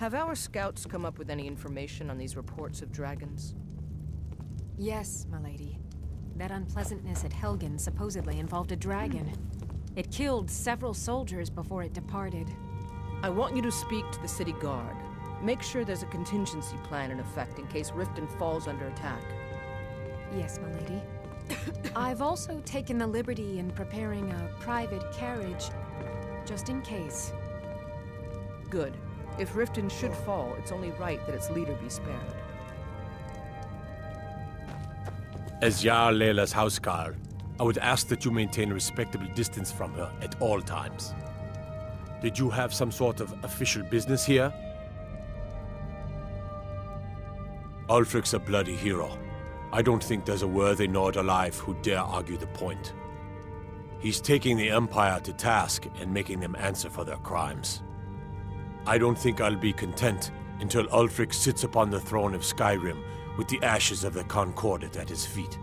Have our scouts come up with any information on these reports of dragons? Yes, my lady. That unpleasantness at Helgen supposedly involved a dragon. It killed several soldiers before it departed. I want you to speak to the city guard. Make sure there's a contingency plan in effect in case Riften falls under attack. Yes, my lady. I've also taken the liberty in preparing a private carriage, just in case. Good. If Riften should fall, it's only right that its leader be spared. As Jarl Leila's houseguard, I would ask that you maintain a respectable distance from her at all times. Did you have some sort of official business here? Ulfric's a bloody hero. I don't think there's a worthy Nord alive who dare argue the point. He's taking the Empire to task and making them answer for their crimes. I don't think I'll be content until Ulfric sits upon the throne of Skyrim with the ashes of the Concordat at his feet.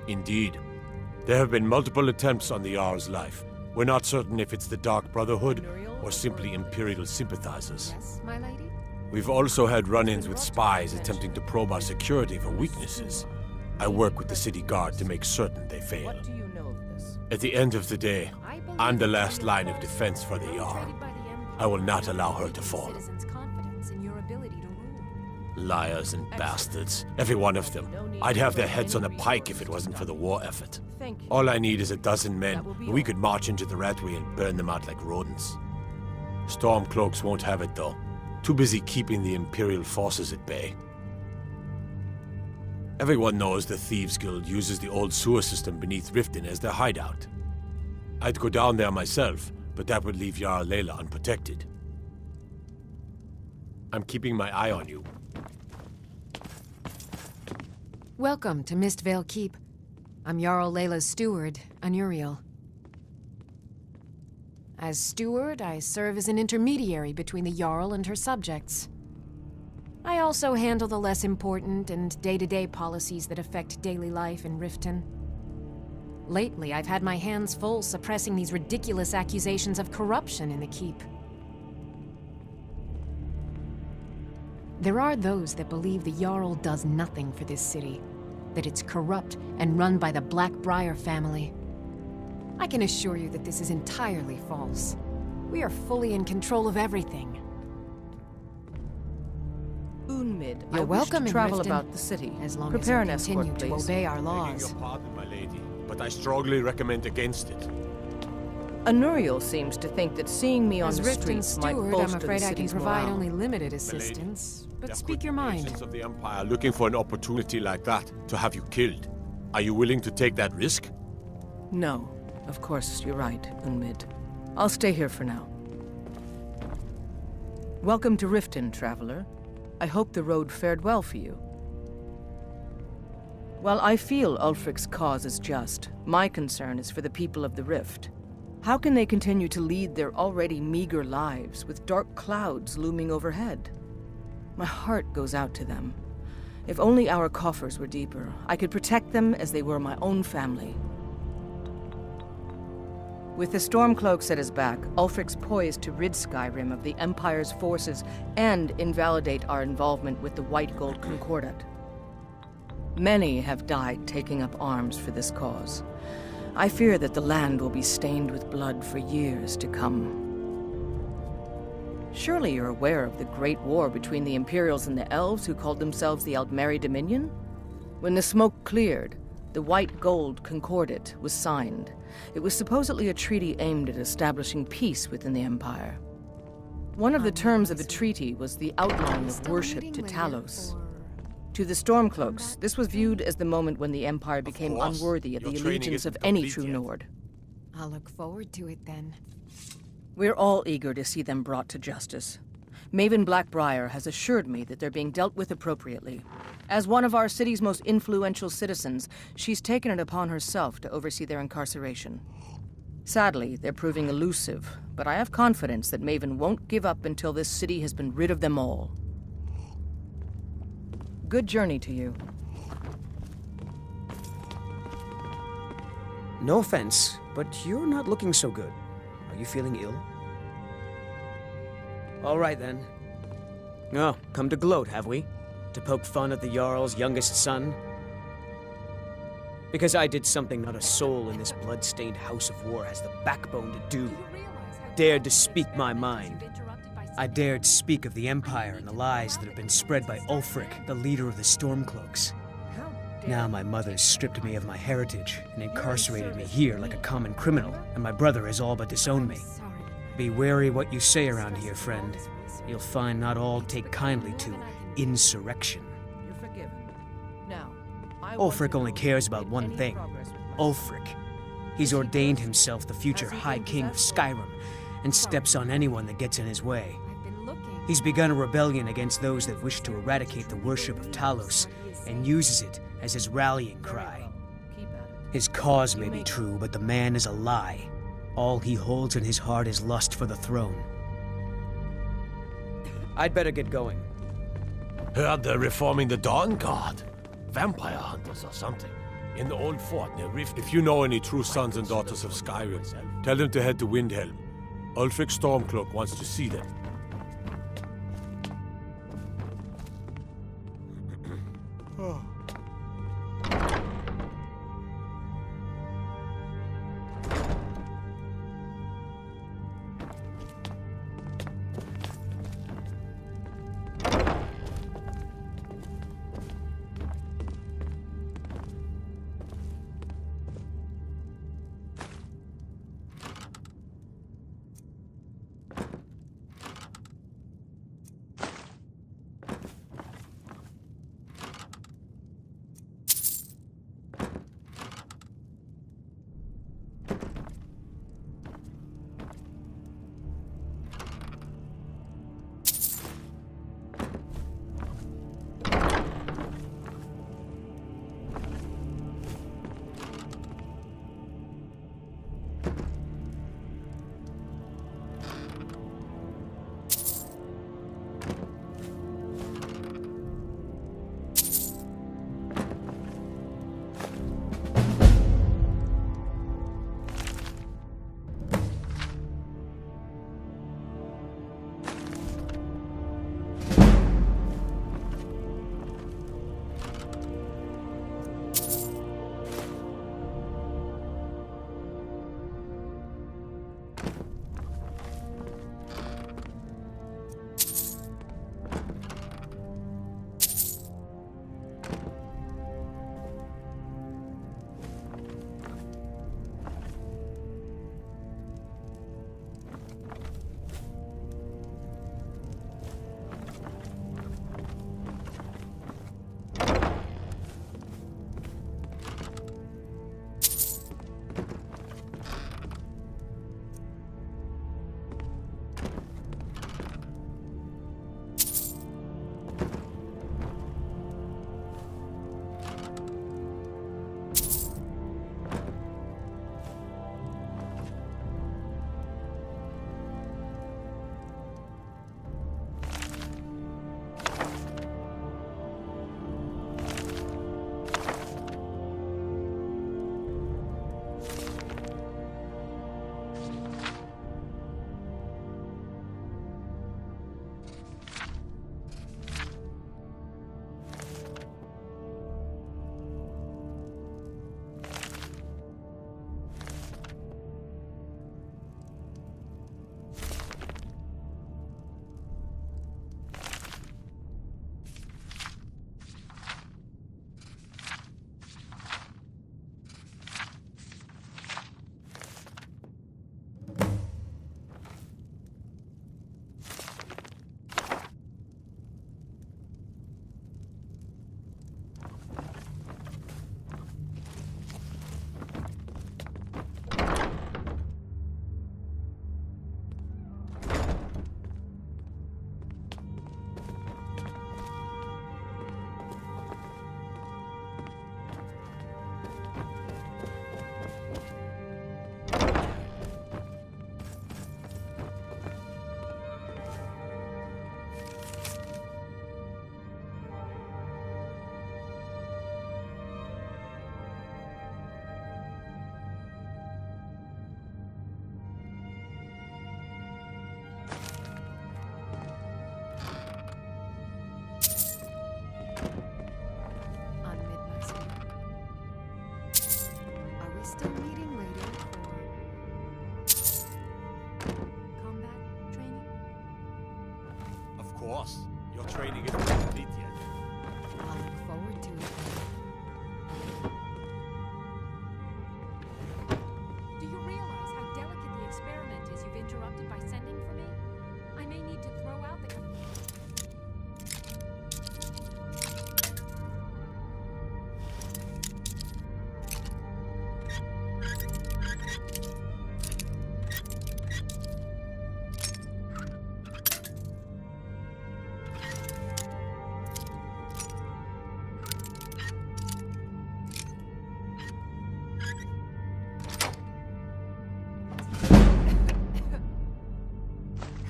Indeed, there have been multiple attempts on the Jarl's life. We're not certain if it's the Dark Brotherhood or simply Imperial sympathizers. Yes, my lady? We've also had run-ins with spies attempting to probe our security for weaknesses. I work with the city guard to make certain they fail. What do you know of this? At the end of the day, I'm the last line of defense for the Jarl. I will not allow her to fall. Liars and bastards, every one of them. I'd have their heads on a pike if it wasn't for the war effort. All I need is a dozen men, and we could march into the Ratway and burn them out like rodents. Stormcloaks won't have it, though. Too busy keeping the Imperial forces at bay. Everyone knows the Thieves Guild uses the old sewer system beneath Riften as their hideout. I'd go down there myself, but that would leave Jarl Leila unprotected. I'm keeping my eye on you. Welcome to Mistvale Keep. I'm Jarl Leila's steward, Anuriel. As steward, I serve as an intermediary between the Jarl and her subjects. I also handle the less important and day-to-day policies that affect daily life in Riften. Lately, I've had my hands full suppressing these ridiculous accusations of corruption in the Keep. There are those that believe the Jarl does nothing for this city, that it's corrupt and run by the Blackbriar family. I can assure you that this is entirely false. We are fully in control of everything. Unmid, You're welcome to in travel Riften, about the city. as long Prepare as an you escort, continue to please. obey our Begging laws. your pardon, my lady, but I strongly recommend against it. Anuriel seems to think that seeing me on As the Riften's streets might steward, bolster I'm afraid the I can city's provide morale. only limited assistance. But There speak could your be mind. agents of the Empire looking for an opportunity like that to have you killed. Are you willing to take that risk? No, of course, you're right, Unmid. I'll stay here for now. Welcome to Riften, traveler. I hope the road fared well for you. While I feel Ulfric's cause is just, my concern is for the people of the Rift. How can they continue to lead their already meager lives with dark clouds looming overhead? My heart goes out to them. If only our coffers were deeper, I could protect them as they were my own family. With the Stormcloaks at his back, Ulfric's poised to rid Skyrim of the Empire's forces and invalidate our involvement with the White Gold Concordat. Many have died taking up arms for this cause. I fear that the land will be stained with blood for years to come. Surely you're aware of the Great War between the Imperials and the Elves who called themselves the Aldmeri Dominion? When the smoke cleared, the White Gold Concordat was signed. It was supposedly a treaty aimed at establishing peace within the Empire. One of the terms of the treaty was the outlawing of worship to Talos. To the Stormcloaks, this was viewed as the moment when the Empire became course. unworthy of the Your training allegiance of isn't any complete true yet. Nord. I'll look forward to it then. We're all eager to see them brought to justice. Maven Blackbriar has assured me that they're being dealt with appropriately. As one of our city's most influential citizens, she's taken it upon herself to oversee their incarceration. Sadly, they're proving elusive, but I have confidence that Maven won't give up until this city has been rid of them all. Good journey to you. No offense, but you're not looking so good. Are you feeling ill? All right, then. Oh, come to gloat, have we? To poke fun at the Jarl's youngest son? Because I did something not a soul in this blood-stained house of war has the backbone to do. Dared to speak my mind. I dared speak of the Empire and the lies that have been spread by Ulfric, the leader of the Stormcloaks. Now my mother's stripped me of my heritage and incarcerated me here like a common criminal, and my brother has all but disowned me. Be wary what you say around here, friend. You'll find not all take kindly to insurrection. You're forgiven. Now, Ulfric only cares about one thing. Ulfric. He's ordained himself the future High King of Skyrim, and steps on anyone that gets in his way. He's begun a rebellion against those that wish to eradicate the worship of Talos, and uses it as his rallying cry. His cause may be true, but the man is a lie. All he holds in his heart is lust for the throne. I'd better get going. Heard they're reforming the Dawn Guard. Vampire hunters or something. In the old fort near Rift. If you know any true sons and daughters of Skyrim, tell them to head to Windhelm. Ulfric Stormcloak wants to see them. still meeting later for combat training? Of course. Your training isn't complete yet. I'll look forward to it. Do you realize how delicate the experiment is you've interrupted by sending for me? I may need to throw out the...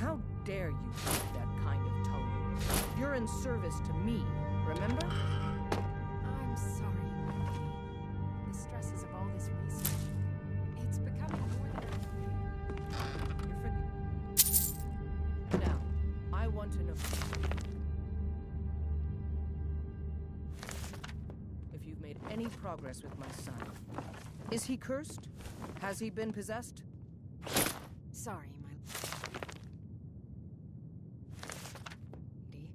How dare you use that kind of tone? You're in service to me, remember? I'm sorry, my lady. The stresses of all this research. It's becoming more than... You're Now, I want to know if you've made any progress with my son. Is he cursed? Has he been possessed? Sorry, my lady.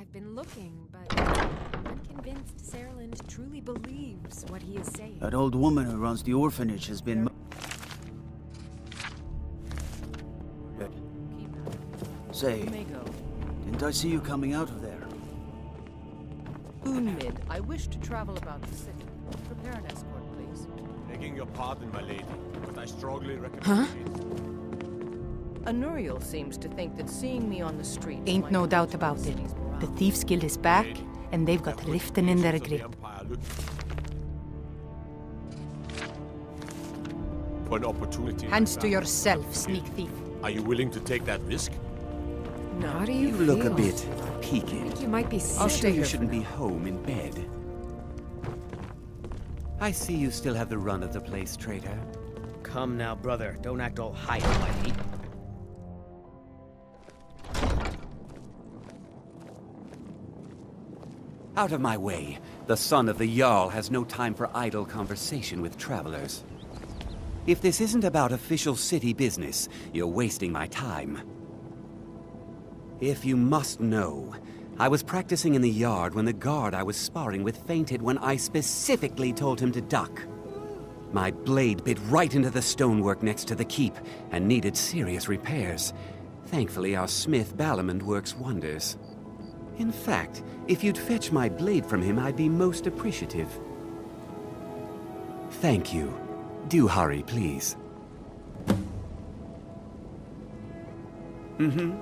I've been looking, but I'm convinced Serland truly believes what he is saying. That old woman who runs the orphanage has been... Keep it. Say, You may go. didn't I see you coming out of there? Unmid, I wish to travel about the city. Prepare an escort, please. Begging your pardon, my lady, but I strongly recommend it. Anuriel seems to think that seeing me on the street Ain't no doubt about it. The Thieves Guild is back, and they've got Riften in their grip. For an opportunity. Hands to yourself, sneak thief. Are you willing to take that risk? No. How do you You look a feel? bit I peaked. think you might be I'll sick. stay You here. shouldn't be home in bed. I see you still have the run of the place, traitor. Come now, brother. Don't act all high and mighty. Out of my way. The son of the Jarl has no time for idle conversation with travelers. If this isn't about official city business, you're wasting my time. If you must know, I was practicing in the yard when the guard I was sparring with fainted when I specifically told him to duck. My blade bit right into the stonework next to the keep and needed serious repairs. Thankfully, our smith Balamond works wonders. In fact, if you'd fetch my blade from him, I'd be most appreciative. Thank you. Do hurry, please. Mm-hmm.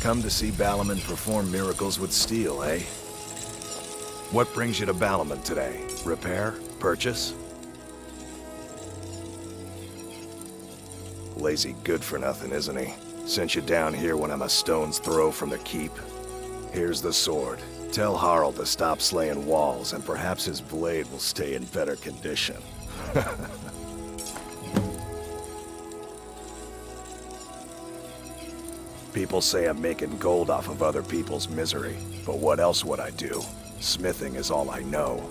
Come to see Balamond perform miracles with steel, eh? What brings you to Balamond today? Repair? Purchase? Lazy good-for-nothing, isn't he? Sent you down here when I'm a stone's throw from the keep. Here's the sword. Tell Harald to stop slaying walls, and perhaps his blade will stay in better condition. People say I'm making gold off of other people's misery, but what else would I do? Smithing is all I know.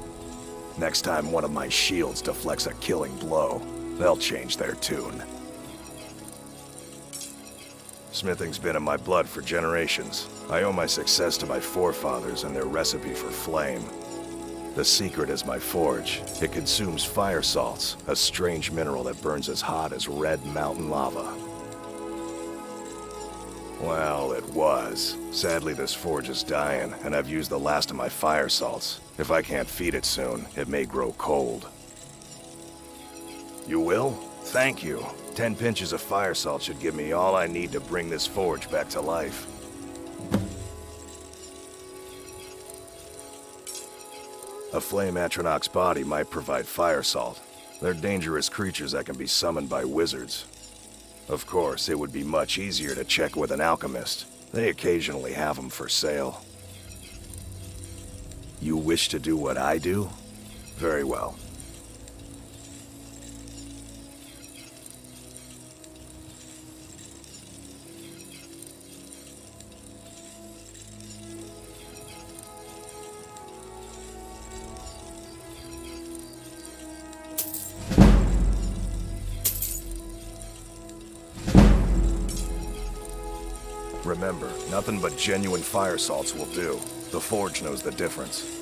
Next time one of my shields deflects a killing blow, they'll change their tune. Smithing's been in my blood for generations. I owe my success to my forefathers and their recipe for flame. The secret is my forge. It consumes fire salts, a strange mineral that burns as hot as red mountain lava. Well, it was. Sadly, this forge is dying, and I've used the last of my fire salts. If I can't feed it soon, it may grow cold. You will? Thank you. 10 pinches of fire salt should give me all I need to bring this forge back to life. A flame Atronach's body might provide fire salt. They're dangerous creatures that can be summoned by wizards. Of course, it would be much easier to check with an alchemist. They occasionally have them for sale. You wish to do what I do? Very well. Remember, nothing but genuine fire salts will do. The Forge knows the difference.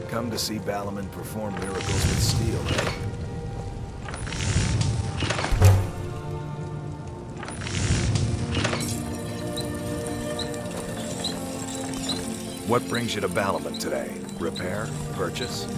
Come to see Balaman perform miracles with steel, eh? What brings you to Balaman today? Repair? Purchase?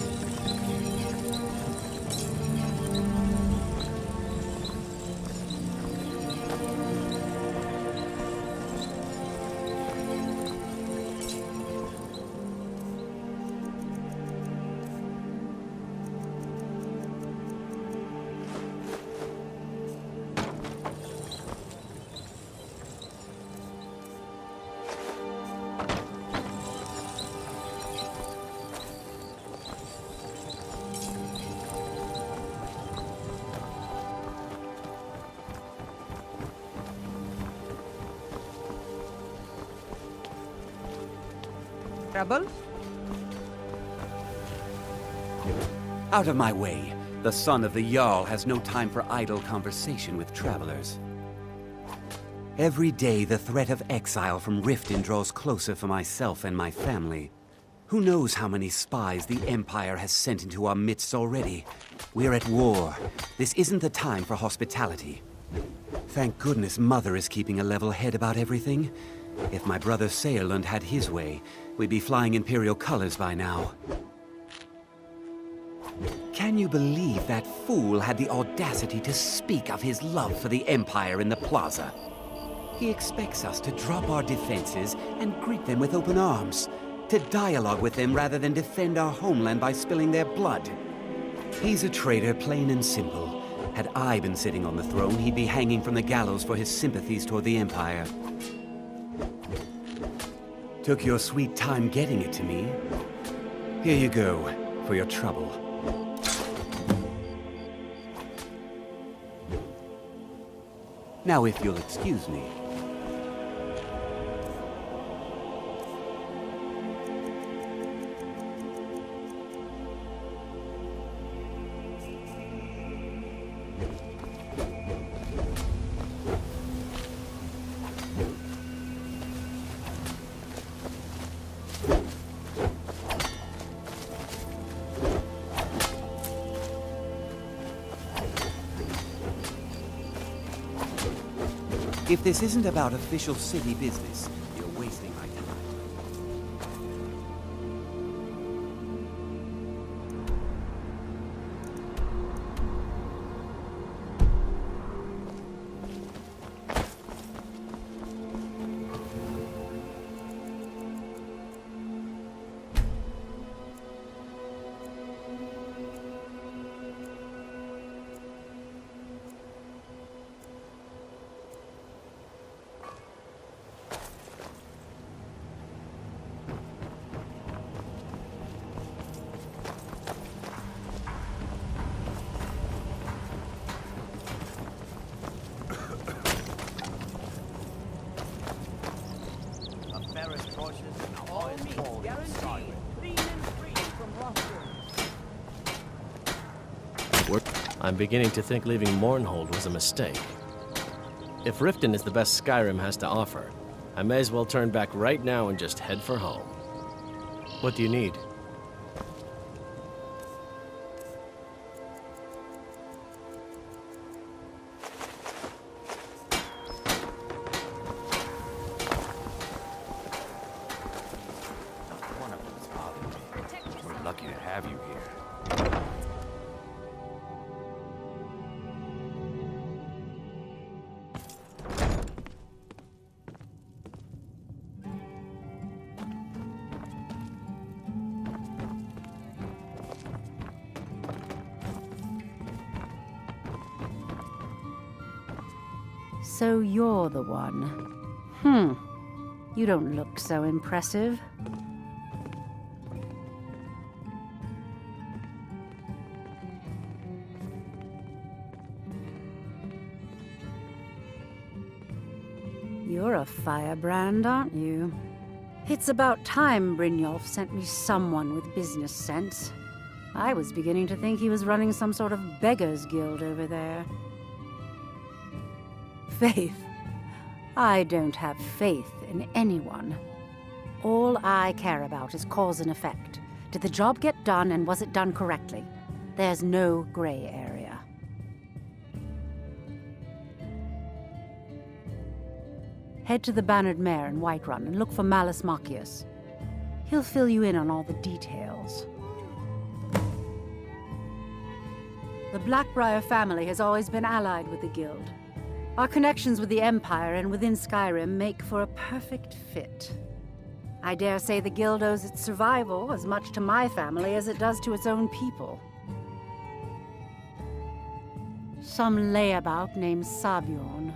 Trouble? Out of my way. The son of the Jarl has no time for idle conversation with travelers. Every day, the threat of exile from Riften draws closer for myself and my family. Who knows how many spies the Empire has sent into our midst already? We're at war. This isn't the time for hospitality. Thank goodness Mother is keeping a level head about everything. If my brother Saerlund had his way, we'd be flying Imperial colors by now. Can you believe that fool had the audacity to speak of his love for the Empire in the plaza? He expects us to drop our defenses and greet them with open arms, to dialogue with them rather than defend our homeland by spilling their blood. He's a traitor, plain and simple. Had I been sitting on the throne, he'd be hanging from the gallows for his sympathies toward the Empire. Took your sweet time getting it to me. Here you go, for your trouble. Now, if you'll excuse me. If this isn't about official city business, you're wasting my time. I'm beginning to think leaving Mournhold was a mistake. If Riften is the best Skyrim has to offer, I may as well turn back right now and just head for home. What do you need? One of them's bothering me. We're lucky to have you here. So you're the one. You don't look so impressive. You're a firebrand, aren't you? It's about time Brynjolf sent me someone with business sense. I was beginning to think he was running some sort of beggars guild over there. Faith. I don't have faith in anyone. All I care about is cause and effect. Did the job get done, and was it done correctly? There's no gray area. Head to the Bannered Mare in Whiterun and look for Malus Machius. He'll fill you in on all the details. The Blackbriar family has always been allied with the Guild. Our connections with the Empire and within Skyrim make for a perfect fit. I dare say the Guild owes its survival as much to my family as it does to its own people. Some layabout named Sabjorn.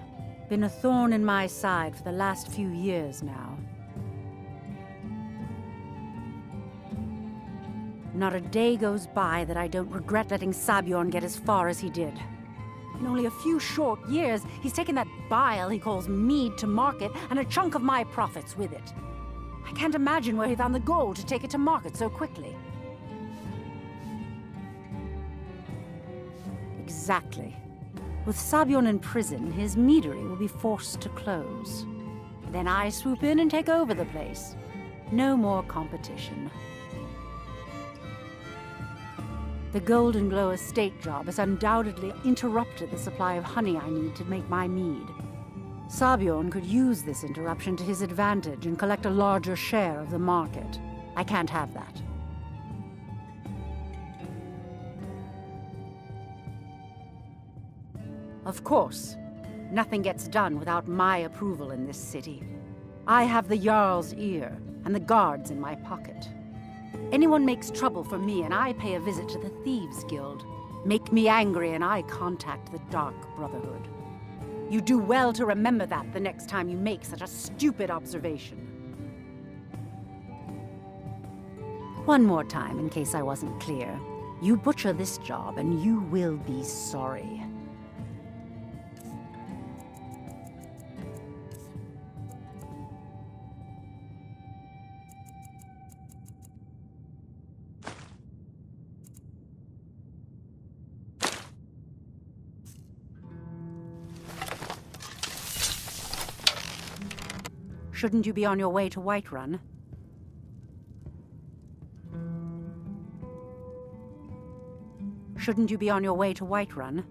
Been a thorn in my side for the last few years now. Not a day goes by that I don't regret letting Sabjorn get as far as he did. In only a few short years, he's taken that bile he calls mead to market, and a chunk of my profits with it. I can't imagine where he found the gold to take it to market so quickly. Exactly. With Sabjorn in prison, his meadery will be forced to close. Then I swoop in and take over the place. No more competition. The Golden Glow estate job has undoubtedly interrupted the supply of honey I need to make my mead. Sabjorn could use this interruption to his advantage and collect a larger share of the market. I can't have that. Of course, nothing gets done without my approval in this city. I have the Jarl's ear and the guards in my pocket. Anyone makes trouble for me, and I pay a visit to the Thieves Guild. Make me angry, and I contact the Dark Brotherhood. You do well to remember that the next time you make such a stupid observation. One more time, in case I wasn't clear. You butcher this job, and you will be sorry. Shouldn't you be on your way to Whiterun? Shouldn't you be on your way to Whiterun?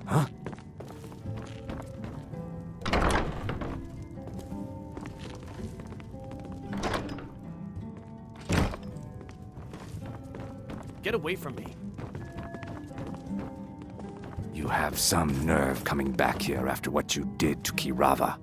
Huh? Get away from me. You have some nerve coming back here after what you did to Kirava.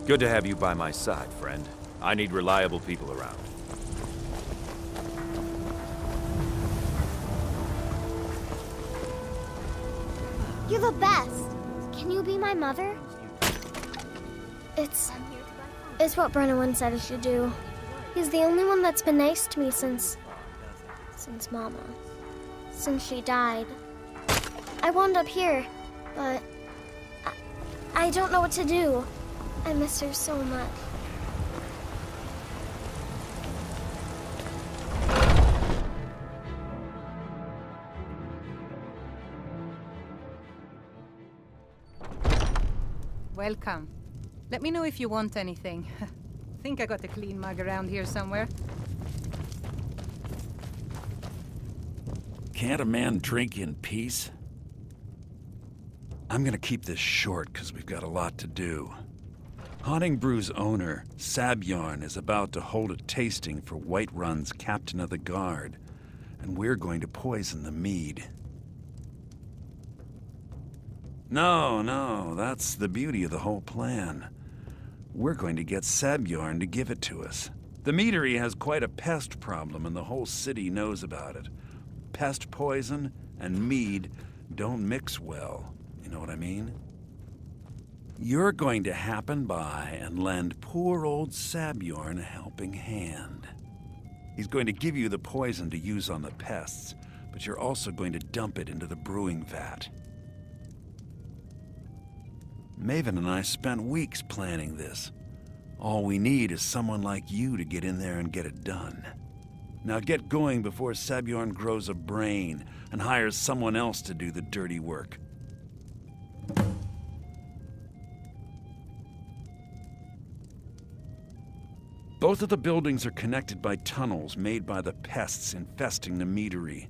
Good to have you by my side, friend. I need reliable people around. You're the best. Can you be my mother? It's what Brennan said I should do. He's the only one that's been nice to me since Mama. Since she died. I wound up here, but I don't know what to do. I miss her so much. Welcome. Let me know if you want anything. Think I got a clean mug around here somewhere. Can't a man drink in peace? I'm gonna keep this short because we've got a lot to do. Haunting Brew's owner, Sabjorn, is about to hold a tasting for Whiterun's Captain of the Guard, and we're going to poison the mead. No, that's the beauty of the whole plan. We're going to get Sabjorn to give it to us. The meadery has quite a pest problem, and the whole city knows about it. Pest poison and mead don't mix well, you know what I mean? You're going to happen by and lend poor old Sabjorn a helping hand. He's going to give you the poison to use on the pests, but you're also going to dump it into the brewing vat. Maven and I spent weeks planning this. All we need is someone like you to get in there and get it done. Now get going before Sabjorn grows a brain and hires someone else to do the dirty work. Both of the buildings are connected by tunnels made by the pests infesting the meadery.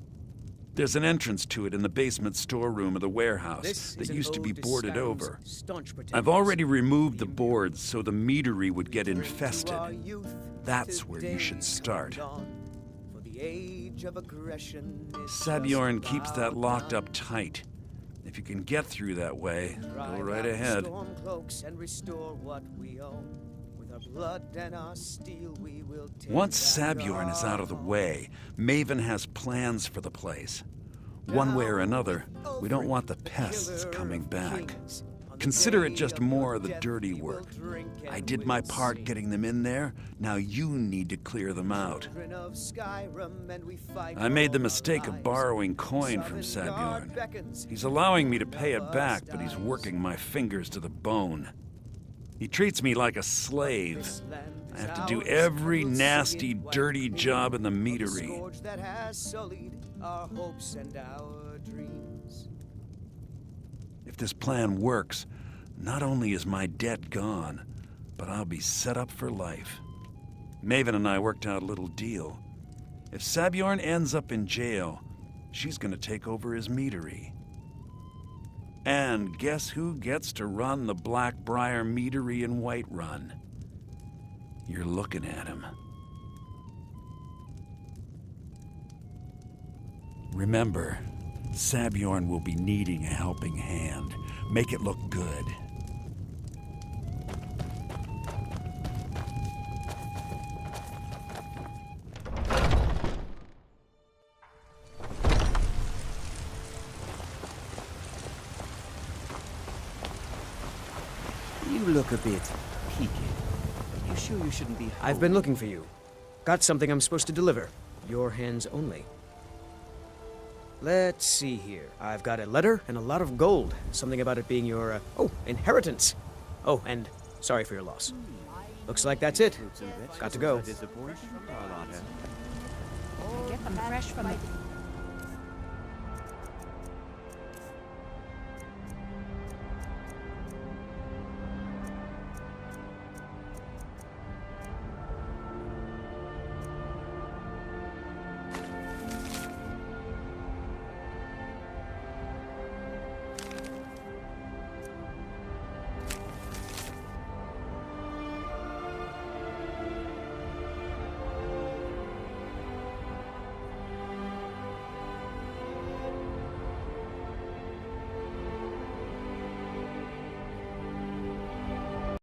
There's an entrance to it in the basement storeroom of the warehouse that used to be boarded over. I've already removed the boards so the meadery would get infested. That's where you should start. Sabjorn keeps that locked up tight. If you can get through that way, go right ahead. Once Sabjorn is out of the way, Maven has plans for the place. One way or another, we don't want the pests coming back. Consider it just more of the dirty work. I did my part getting them in there, now you need to clear them out. I made the mistake of borrowing coin from Sabjorn. He's allowing me to pay it back, but he's working my fingers to the bone. He treats me like a slave. I have to do every nasty, dirty job in the meadery. If this plan works, not only is my debt gone, but I'll be set up for life. Maven and I worked out a little deal. If Sabjorn ends up in jail, she's gonna take over his meadery. And guess who gets to run the Blackbriar meadery in Whiterun? You're looking at him. Remember, Sabjorn will be needing a helping hand. Make it look good. You look a bit peaked. You sure you shouldn't be... I've been looking for you. Got something I'm supposed to deliver. Your hands only. Let's see here. I've got a letter and a lot of gold. Something about it being your, inheritance. Oh, and sorry for your loss. Looks like that's it. Got to go. Get them fresh from the